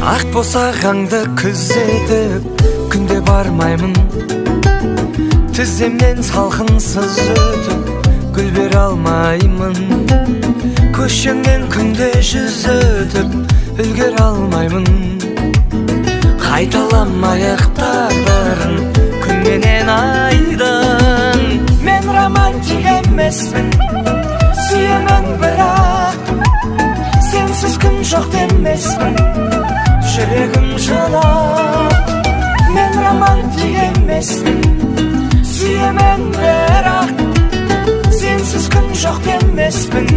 Ақ босағаңды күзетіп күнде бармаймын, тіземнен салқынсыз өтіп гүл бере алмаймын. Көшеңнен күнде жүз өтіп үлгере алмаймын. Қайталамайық тағдырын күнменен айдын. Мен романтик емеспін, сүйемін бірақ сенсіз күн жоқ демеспін, жүрегім жылап. Мен романтик емеспін, сүйемін бірақ сенсіз күн жоқ демеспін,